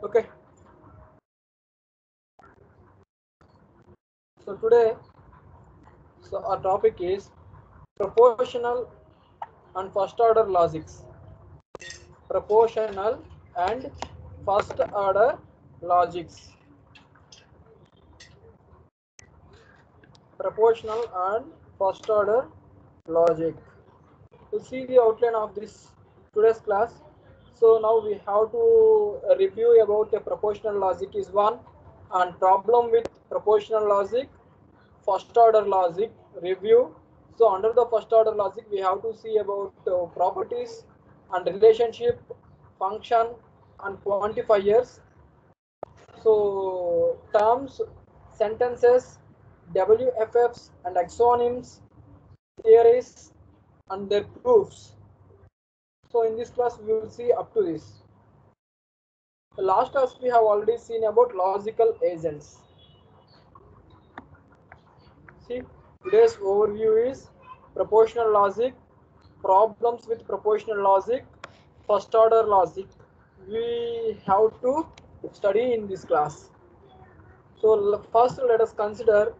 Okay, so today our topic is proportional and first order logics. Proportional and first order logics. Proportional and first order logic. To see the outline of this today's class. So now we have to review about the proportional logic is one, and problem with proportional logic, first order logic review. So under the first order logic we have to see about properties and relationship, function and quantifiers. So terms, sentences, WFFs and axonyms, theories and their proofs. So in this class we will see up to this. The last class we have already seen about logical agents. See, today's overview is proportional logic, problems with proportional logic, first order logic. We have to study in this class. So first let us consider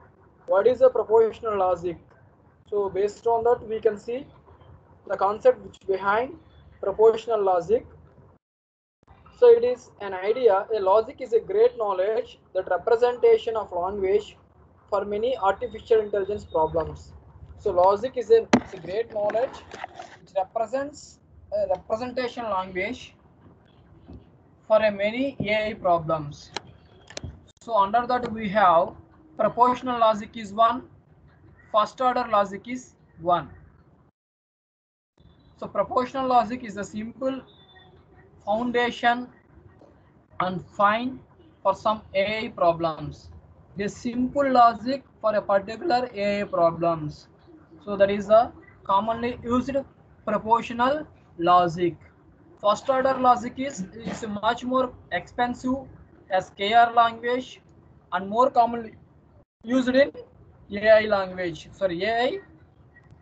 what is a proportional logic. So based on that we can see the concept which behind proportional logic. So it is an idea, a logic is a great knowledge that representation of language for many artificial intelligence problems. So logic is a great knowledge which represents a representation language for a many AI problems. So under that we have proportional logic is one, first order logic is one. So proportional logic is a simple foundation and fine for some AI problems. The simple logic for a particular AI problems. So that is a commonly used proportional logic. First order logic is much more expensive as KR language and more commonly used in AI language. Sorry, AI.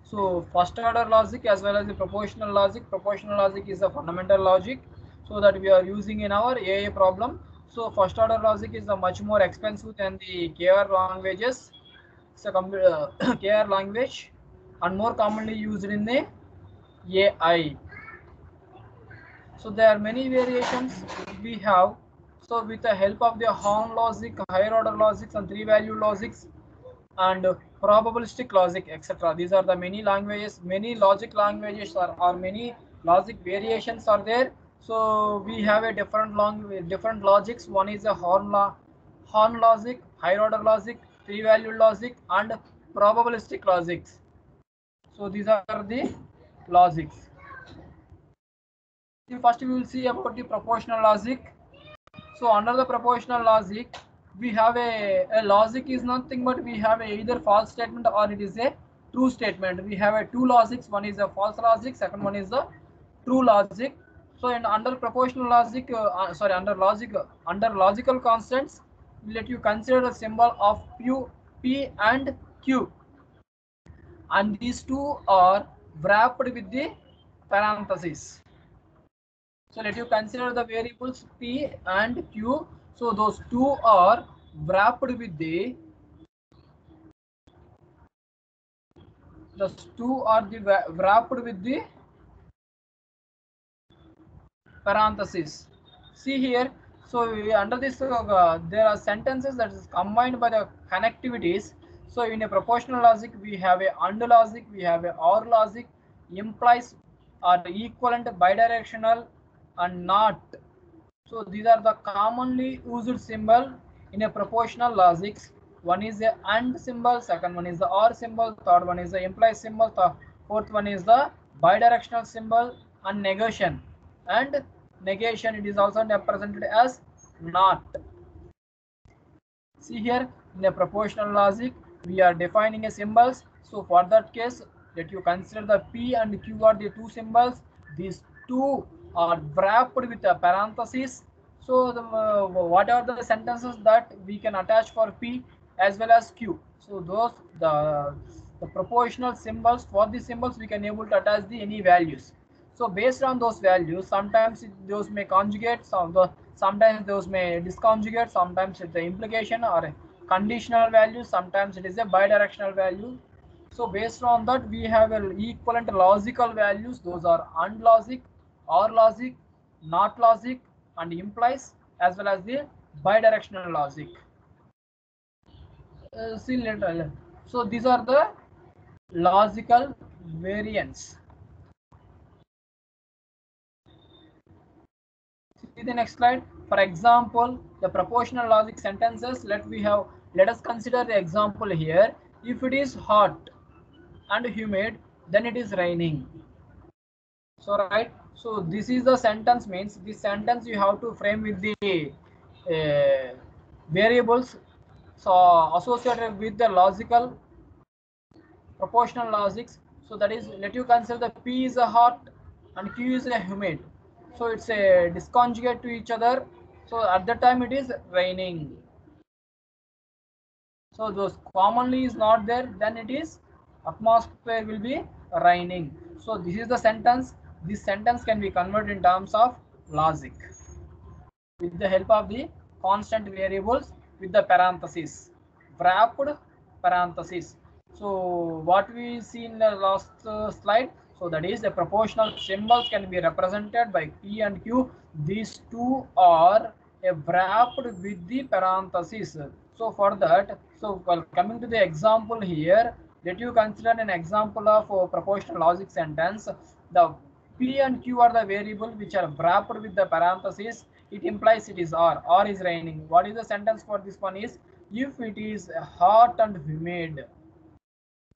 So first order logic as well as the proportional logic. Proportional logic is the fundamental logic so that we are using in our AI problem. So first order logic is much more expensive than the KR languages. So KR language and more commonly used in the AI. So there are many variations we have. So with the help of the Horn logic, higher order logics and three value logics and probabilistic logic, etc. These are the many languages, many logic languages or many logic variations are there. So we have a different logics. One is a Horn logic, higher order logic, three value logic and probabilistic logics. So these are the logics. First we will see about the proportional logic. So under the proportional logic, we have a logic is nothing but we have a either false statement or it is a true statement. We have a two logics. One is a false logic. Second one is the true logic. So in under proportional logic, under logical constants, let you consider the symbol of P and Q, and these two are wrapped with the parentheses. So let you consider the variables P and Q. So those two are wrapped with the wrapped with the parentheses. See here. So under this there are sentences that is combined by the connectivities. So in a proportional logic we have a AND logic, we have a OR logic, implies are equivalent, bidirectional and not. So these are the commonly used symbol in a proportional logics. One is the AND symbol, second one is the OR symbol, third one is the imply symbol, fourth one is the bidirectional symbol and negation. And negation, it is also represented as not. See here, in a proportional logic, we are defining a symbols. So for that case, let you consider the P and Q are the two symbols. These two are wrapped with a parenthesis. So what are the sentences that we can attach for P as well as Q? So those the proportional symbols, for these symbols we can able to attach the any values. So based on those values, sometimes those may conjugate, Sometimes those may disconjugate, sometimes it's the implication or a conditional value, sometimes it is a bidirectional value. So based on that, we have a equivalent logical values. Those are and logic, or logic, not logic, and implies, as well as the bidirectional logic. See later. So these are the logical variants. See the next slide. For example, the proportional logic sentences. Let us consider the example here. If it is hot and humid, then it is raining. So right. So this is the sentence, means this sentence you have to frame with the variables so associated with the logical proportional logics. So that is, let you consider the P is a hot and Q is a humid. So it's a disconjugate to each other. So at that time it is raining. So those commonly is not there, then it is atmosphere will be raining. So this is the sentence. This sentence can be converted in terms of logic with the help of the constant variables with the parentheses, wrapped parentheses. So what we see in the last slide, so that is the proportional symbols can be represented by P and Q. These two are wrapped with the parentheses. So for that, so while coming to the example here, let you consider an example of a proportional logic sentence. The P and Q are the variable which are wrapped with the parentheses. It implies it is R is raining. What is the sentence for this one is, if it is hot and humid.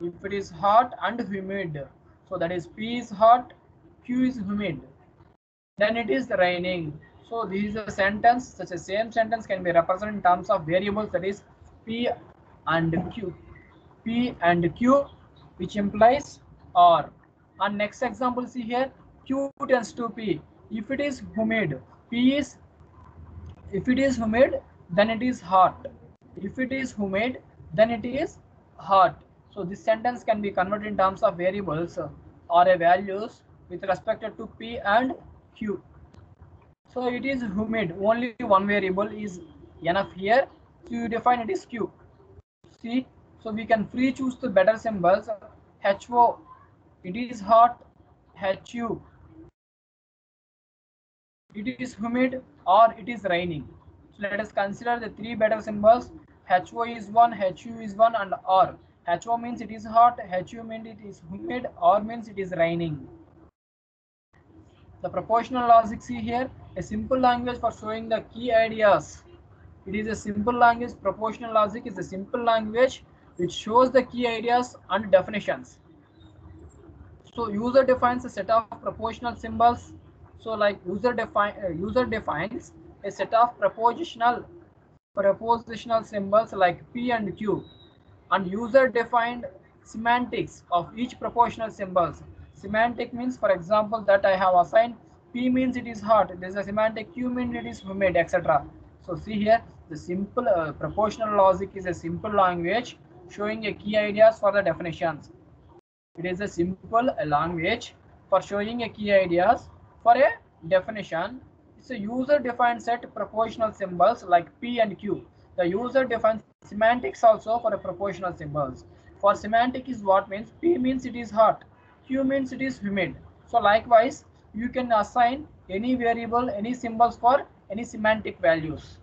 If it is hot and humid, so that is P is hot, Q is humid, then it is raining. So this is a sentence. Such a same sentence can be represented in terms of variables, that is P and Q. P and Q, which implies R. And next example, see here, Q tends to P. If it is humid, if it is humid, then it is hot. If it is humid, then it is hot. So this sentence can be converted in terms of variables or a values with respect to P and Q. So it is humid. Only one variable is enough here. So you define it is Q. See, so we can free choose the better symbols. HO, it is hot. HU, it is humid, or it is raining. So let us consider the three better symbols. HO is one, HU is one, and R. HO means it is hot, HU means it is humid, R means it is raining. The proportional logic, see here, a simple language for showing the key ideas. It is a simple language. Proportional logic is a simple language which shows the key ideas and definitions. So user defines a set of proportional symbols. So like user defines a set of propositional symbols like P and Q, and user defined semantics of each proportional symbols. Semantic means, for example, that I have assigned P means it is hot. There is a semantic, Q means it is humid, etc. So see here, the simple proportional logic is a simple language showing a key ideas for the definitions. It is a simple language for showing a key ideas for a definition. It's a user-defined set proportional symbols like P and Q. The user defines semantics also for a proportional symbols. For semantic is what means P means it is hot, Q means it is humid. So likewise, you can assign any variable, any symbols for any semantic values.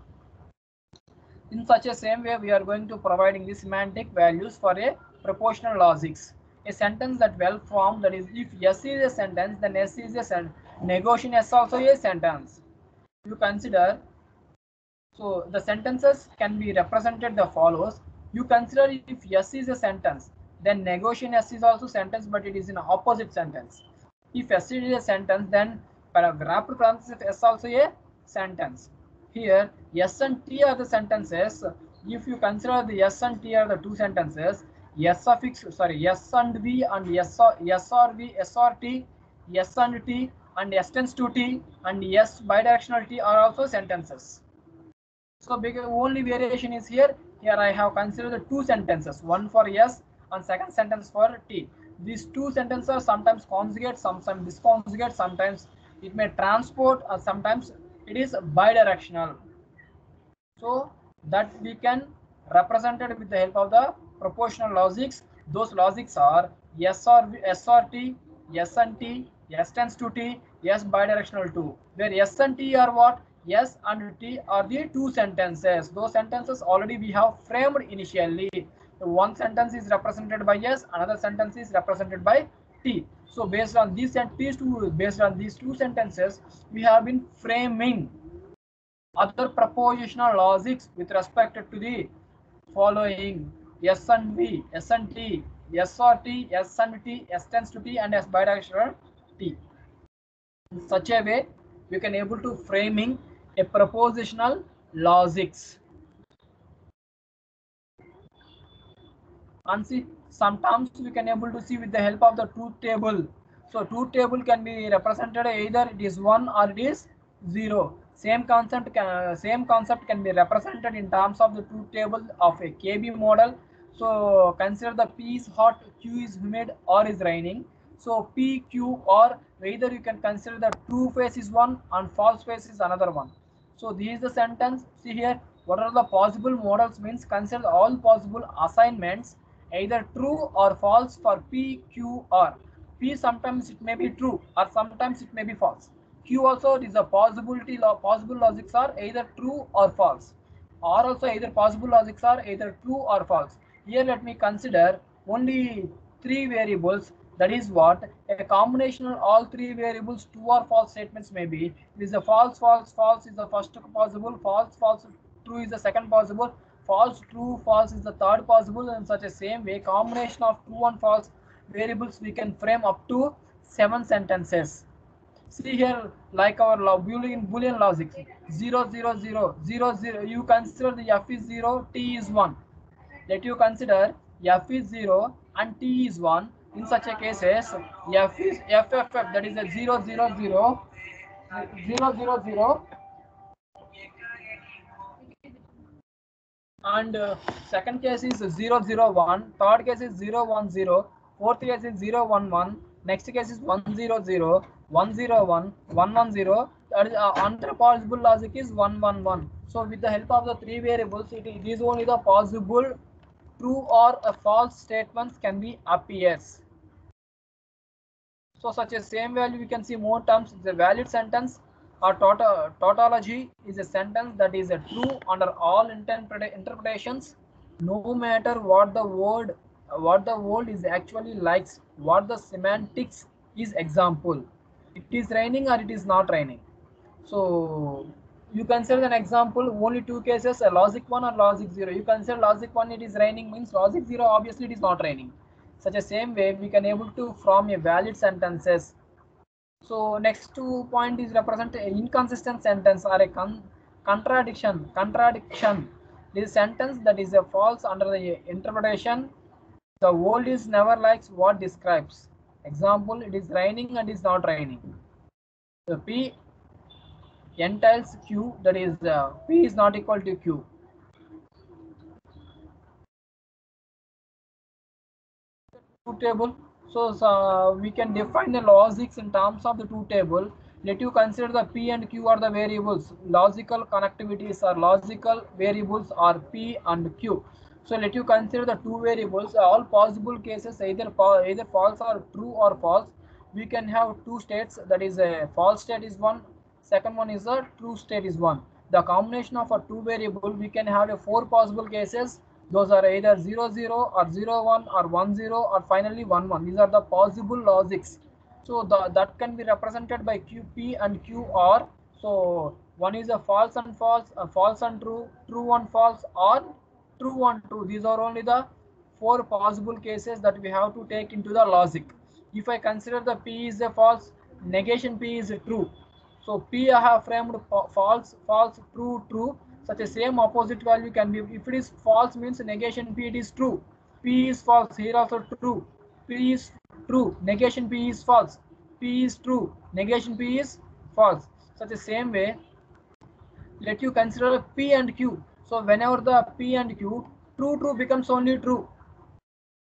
In such a same way, we are going to providing the semantic values for a proportional logics. A sentence that well formed, that is, if yes is a sentence, then S is a sentence. Negation S also a sentence. You consider, so the sentences can be represented the follows. You consider if yes is a sentence, then negation S is also sentence, but it is in opposite sentence. If S is a sentence, then paragraph parenthesis S also a sentence. Here S and T are the sentences. If you consider the S and T are the two sentences, S and V and S or V, S or T, S and T, and S tends to T, and S bidirectional T are also sentences. So only variation is here. Here I have considered the two sentences, one for S and second sentence for T. These two sentences are sometimes conjugate, sometimes disconjugate, sometimes it may transport, or sometimes it is bidirectional. So that we can represent it with the help of the propositional logics. Those logics are S or T, S and T, S tends to T, S bidirectional too. Where S and T are what? S and T are the two sentences. Those sentences already we have framed initially. One sentence is represented by S, another sentence is represented by T. So based on these two sentences, we have been framing other propositional logics with respect to the following: S and V, S and T, S or T, S and T, S tends to T, and S bidirectional T. In such a way, we can able to framing a propositional logics. And see, sometimes we can able to see with the help of the truth table. So truth table can be represented either it is 1 or it is 0. Same concept can be represented in terms of the truth table of a KB model. So consider the P is hot, Q is humid, or is raining. So P, Q, or either you can consider the true face is one and false face is another one. So this is the sentence. See here, what are the possible models means consider all possible assignments either true or false for P, Q, R. P sometimes it may be true or sometimes it may be false. Q also is a possibility. Possible logics are either true or false. R also either possible logics are either true or false. Here let me consider only three variables. That is what a combination of all three variables true or false statements may be. It is a false, false, false is the first possible, false, false, true is the second possible, false, true, false is the third possible, and such a same way combination of true and false variables we can frame up to 7 sentences. See here, like our Boolean logic, 0, 0, 0, 0, 0. You consider the F is 0, T is 1. Let you consider F is 0 and T is 1. In such a cases, F is FFF, that is a 0, 0, 0, 0, 0, 0. And second case is 0, 0, 1. Third case is 0, 1, 0. Fourth case is 0, 1, 1. Next case is 1, 0, 0, 1, 0, 1, 1, 1, 0. Another possible logic is 1, 1, 1. So with the help of the three variables, it is only the possible true or a false statements can be appears. So such a same value we can see more terms. The valid sentence or tautology is a sentence that is a true under all interpretations, no matter what the word is actually likes, what the semantics is. Example, it is raining or it is not raining. So you consider an example, only two cases, a logic 1 or logic 0. You consider logic 1 it is raining means logic 0 obviously it is not raining. Such a same way we can able to form a valid sentences. So next two point is represent a inconsistent sentence or a contradiction. This sentence that is a false under the interpretation. The world is never likes what describes. Example, it is raining and is not raining. So P entails Q, that is P is not equal to Q. Truth table. So we can define the logics in terms of the truth table. Let you consider the P and Q are the variables. Logical connectivities or logical variables are P and Q. So let you consider the two variables. All possible cases either false or true or false. We can have two states. That is a false state is one. Second one is a true state is one. The combination of a two variable we can have a four possible cases. Those are either 0, 0 or 0, 1 or 1, 0 or finally 1, 1. These are the possible logics. So that can be represented by QP and QR. So one is a false and false, a false and true, true and false, or true and true. These are only the four possible cases that we have to take into the logic. If I consider the P is a false, negation P is a true. So P I have framed false, false, true, true. Such a same opposite value can be, if it is false means negation P it is true. P is false, here also true. P is true, negation P is false. P is true, negation P is false. Such a same way, let you consider P and Q. So whenever the P and Q, true, true becomes only true.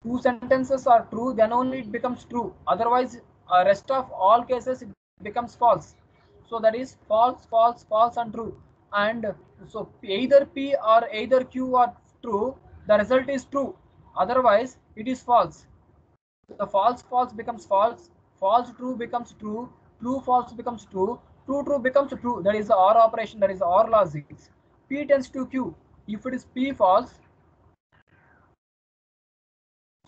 Two sentences are true, then only it becomes true. Otherwise, rest of all cases it becomes false. So that is false, false, false, and true. And so either P or either Q are true, the result is true. Otherwise, it is false. The false false becomes false, false true becomes true, true false becomes true, true true becomes true. That is the OR operation, that is the OR logics. P tends to Q. If it is P false,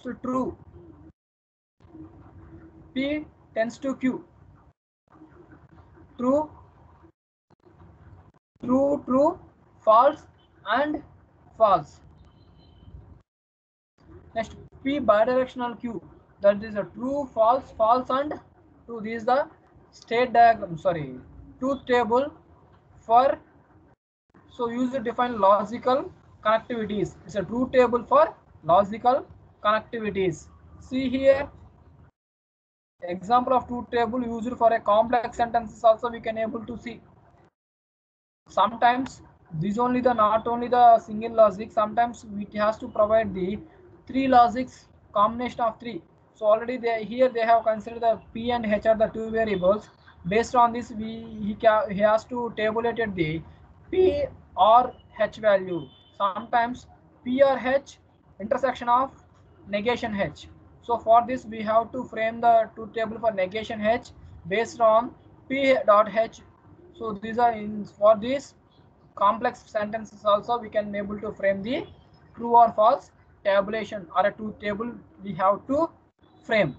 so true. P tends to Q. True, true, true, false, and false. Next, P bidirectional Q. That is a true, false, false, and true. This is the state diagram. Sorry, truth table for. So use to define logical connectivities. It's a truth table for logical connectivities. See here, example of truth table used for a complex sentences also we can able to see. Sometimes this only the not only the single logic, sometimes it has to provide the three logics, combination of three. So already here they have considered the P and H are the two variables. Based on this, he has to tabulated the P or H value. Sometimes P or H intersection of negation H. So for this we have to frame the truth table for negation H based on P dot H. So these are for these complex sentences also we can able to frame the true or false tabulation or a truth table we have to frame.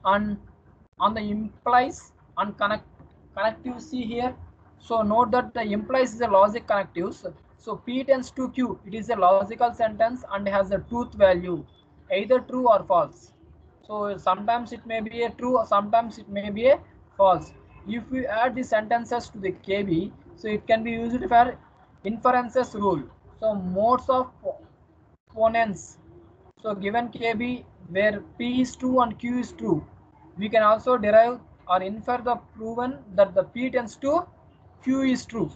And on the implies and connective, see here. So note that the implies is a logic connectives. So P tends to Q. It is a logical sentence and has a truth value, either true or false. So sometimes it may be a true, or sometimes it may be a false. If we add the sentences to the KB, so it can be used for inferences rule. So modes of ponens. So given KB where P is true and Q is true, we can also derive or infer the proven that the P tends to Q is true.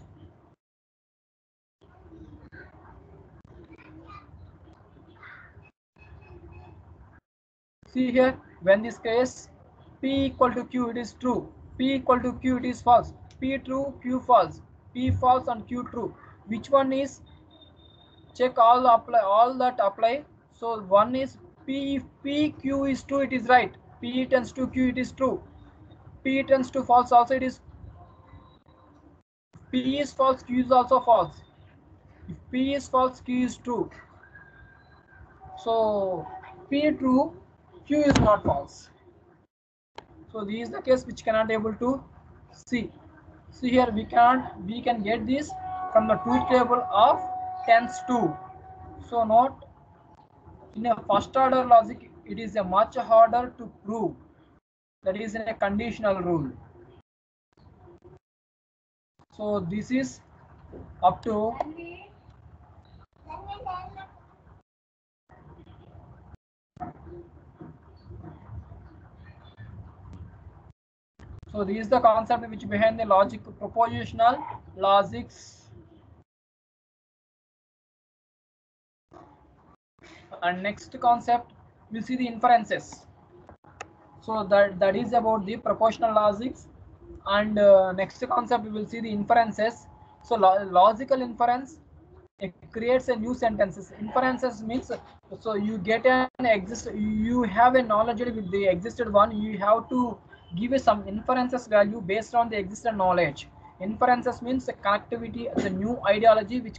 See here, when this case P equal to Q, it is true. P equal to Q, it is false. P true, Q false. P false and Q true. Which one is? Check all apply, all that apply. So one is P. If P Q is true, it is right. P tends to Q, it is true. P tends to false, also it is. P is false, Q is also false. If P is false, Q is true. So P true, Q is not false. So this is the case which cannot able to see. See here we can get this from the truth table of tends to. So note, in a first order logic it is a much harder to prove. That is in a conditional rule. So this is up to so this is the concept which behind the logic propositional logics. And next concept we'll see the inferences. So that is about the propositional logics. And next concept we will see the inferences. So logical inference, it creates a new sentences. Inferences means so you get an you have a knowledge with the existed one, you have to give some inferences value based on the existing knowledge. Inferences means a connectivity, the new ideology which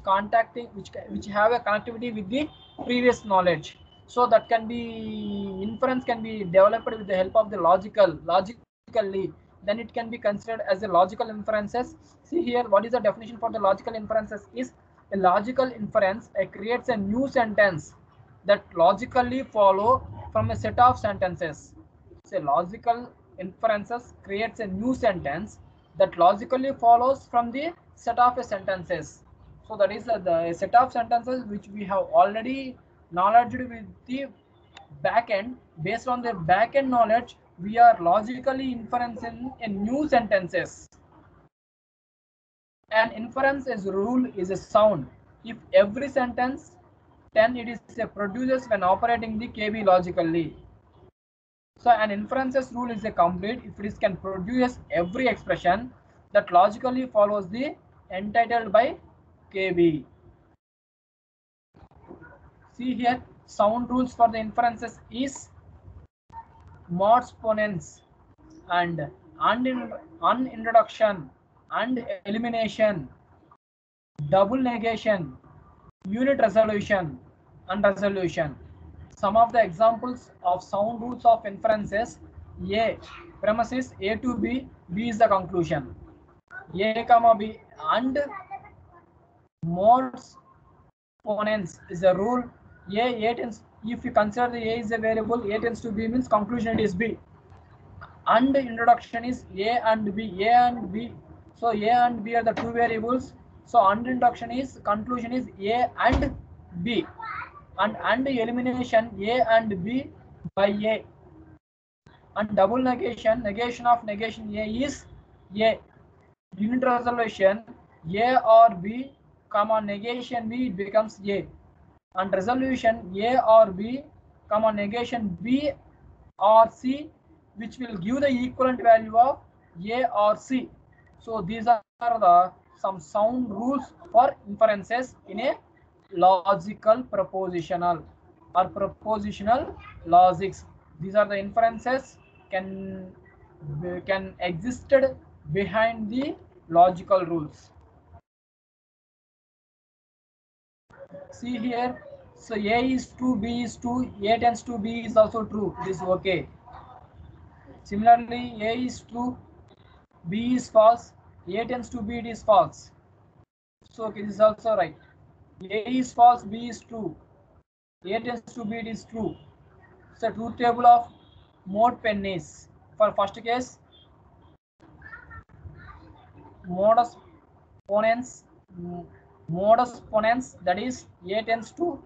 which have a connectivity with the previous knowledge. So that can be inference can be developed with the help of the logically, then it can be considered as a logical inferences. See here, what is the definition for the logical inferences is a logical inference creates a new sentence that logically follow from a set of sentences. So logical inferences creates a new sentence that logically follows from the set of sentences. So that is the set of sentences which we have already knowledge with the backend. Based on the backend knowledge, we are logically inferencing in new sentences. An inference as a rule is a sound. If every sentence 10 it is a produces when operating the KB logically. So an inferences rule is a complete if it can produce every expression that logically follows the entitled by KB. See here, sound rules for the inferences is mods ponens and unintroduction and elimination, double negation, unit resolution and resolution. Some of the examples of sound rules of inferences: A, premise is A to B, B is the conclusion. A comma B and mods ponens is a rule. A tends, if you consider the A is a variable, A tends to B means conclusion is B. And introduction is A and B, A and B. So A and B are the two variables. So and introduction is conclusion is A and B. And elimination A and B by A. And double negation, negation of negation A is A. Unit resolution A or B, comma negation B, it becomes A. And resolution A or B, comma negation B or C, which will give the equivalent value of A or C. So these are the some sound rules for inferences in a logical propositional or propositional logics. These are the inferences can existed behind the logical rules. See here, so A is true, B is true, A tends to B is also true. It is okay. Similarly, A is true, B is false, A tends to B, it is false. So okay, this is also right. A is false, B is true, A tends to B, it is true. So truth table of mod pennies. For first case, modus ponens, that is A tends to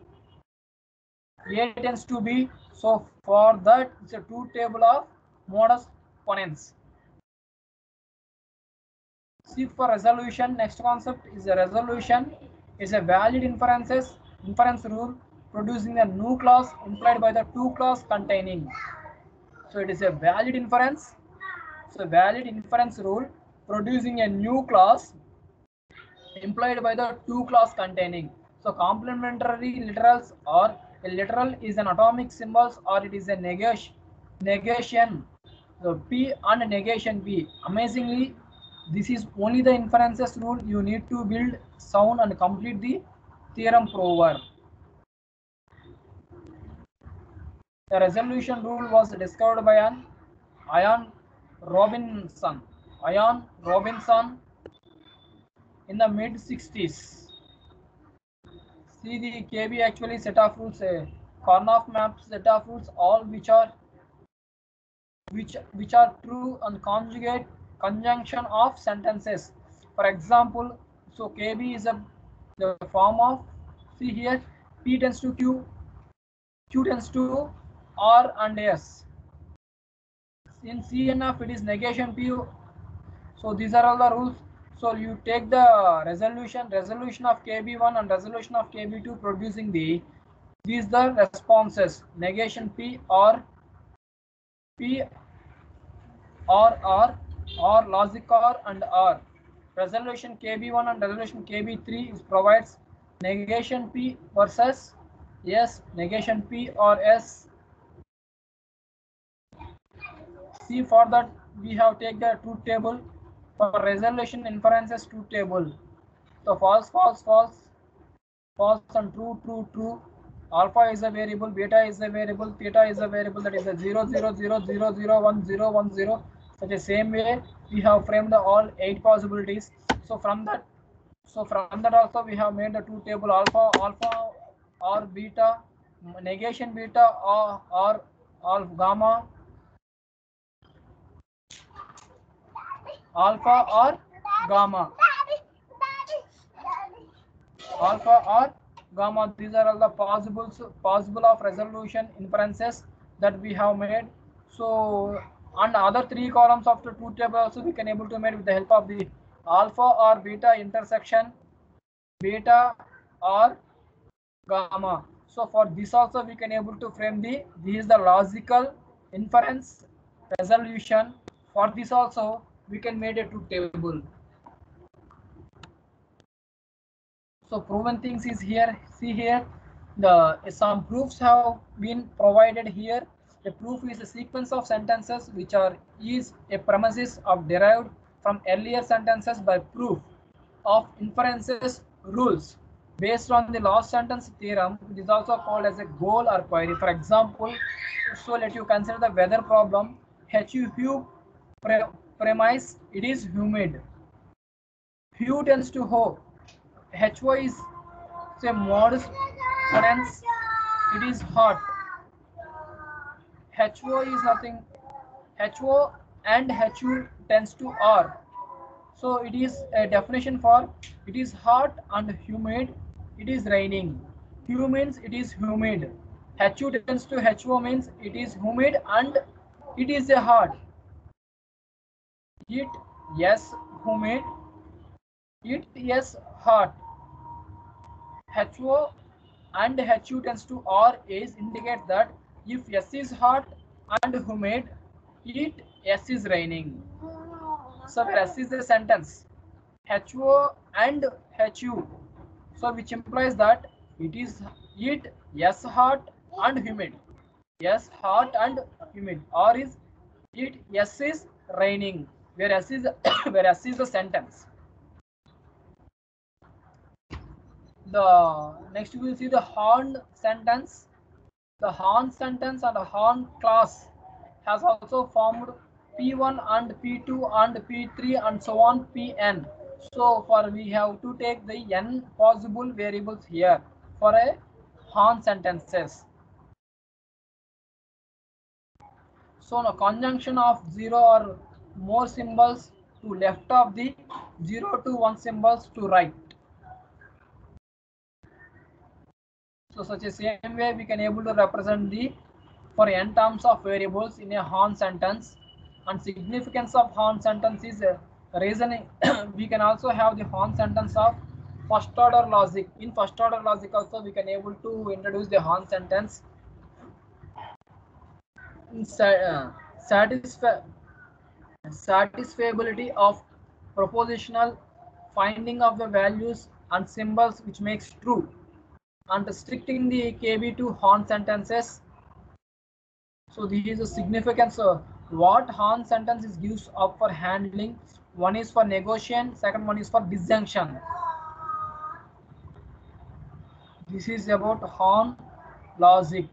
B. So for that, it's a truth table of modus ponens. See, for resolution, next concept is a resolution is a valid inference rule producing a new clause implied by the two clause containing. So it is a valid inference. So valid inference rule producing a new clause implied by the two clause containing. So complementary literals, or a literal is an atomic symbols, or it is a negation. So P and negation P. Amazingly, this is only the inferences rule. You need to build sound and complete the theorem prover. The resolution rule was discovered by Ian Robinson. In the mid 60s. See, the KB actually set of rules, a Karnaugh map set of rules, all which are true and conjunction of sentences. For example, so KB is the form of, see here, P tends to Q, Q tends to R and S. In CNF it is negation P. So these are all the rules. So you take the resolution of KB1 and resolution of KB2 producing these the responses, negation P or R or logic R and R. Resolution KB1 and resolution KB3 provides negation P versus S, negation P or S. See, for that we have take the truth table for resolution inferences truth table. So false, false, false, false and true, true, true. Alpha is a variable, beta is a variable, theta is a variable, that is a 0, 0, 0, 0, 0, 1, 0, 1, 0. Such the same way we have framed all 8 possibilities. So from that also we have made the truth table alpha or beta, negation beta or gamma, alpha or gamma, alpha or gamma. These are all the possible of resolution inferences that we have made. So and other 3 columns of the truth table also we can able to make with the help of the alpha or beta intersection, beta or gamma. So for this also we can able to frame this is the logical inference, resolution. For this also we can make a two table. So proven things is here. See here, the some proofs have been provided here. A proof is a sequence of sentences which are is a premises of derived from earlier sentences by proof of inferences rules based on the last sentence theorem. It is also called as a goal or query. For example, so let you consider the weather problem. HU premise, it is humid. Hue tends to ho. HO is say modus ponens, it is hot. HO is nothing. HO and HU tends to R. So it is a definition for it is hot and humid, it is raining. Hue means it is humid. HU tends to HO means it is humid and it is a hot. It yes humid, it yes hot. HO and HU tends to R is indicate that if S is hot and humid, it S is raining. So where S is the sentence, HO and HU, so which implies that it is it yes hot and humid, yes hot and humid, or is it yes is raining, where S is where S is the sentence. The next we will see the horn sentence. The horn sentence and the horn class has also formed P1 and P2 and P3 and so on Pn. So for we have to take the n possible variables here for a horn sentences. So a conjunction of 0 or more symbols to left of the 0 to 1 symbols to right. So such a same way we can able to represent the for n terms of variables in a horn sentence. And significance of horn sentence is reasoning. We can also have the horn sentence of first order logic. In first order logic also we can able to introduce the horn sentence. Satisfiability of propositional finding of the values and symbols which makes true, and restricting the KB to horn sentences. So this is a significance of what horn sentence is used up for handling. One is for negotiation, second one is for disjunction. This is about horn logic.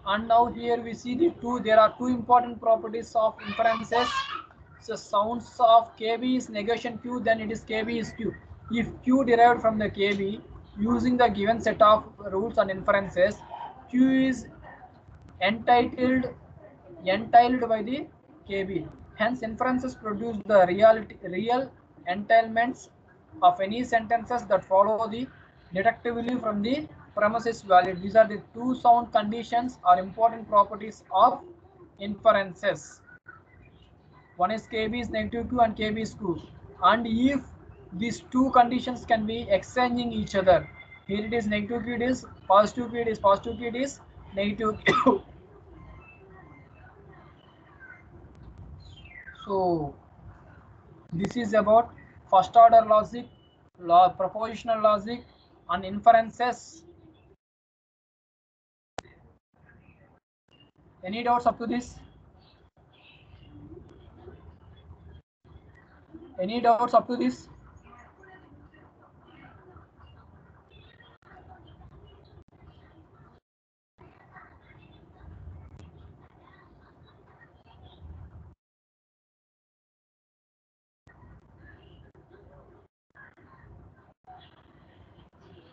And now here we see there are two important properties of inferences. So sounds of KB is negation Q, then it is KB is Q. If Q derived from the KB using the given set of rules and inferences, Q is entailed by the KB. Hence inferences produce the real entailments of any sentences that follow the deductively from the premises valid. These are the two sound conditions or important properties of inferences. One is KB is negative Q and KB is Q. And if these two conditions can be exchanging each other, here it is negative Q, it is positive Q, it is positive Q, it is negative Q. So this is about first order logic, propositional logic and inferences. Any doubts up to this? Any doubts up to this?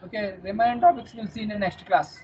Okay, remaining topics we'll see in the next class.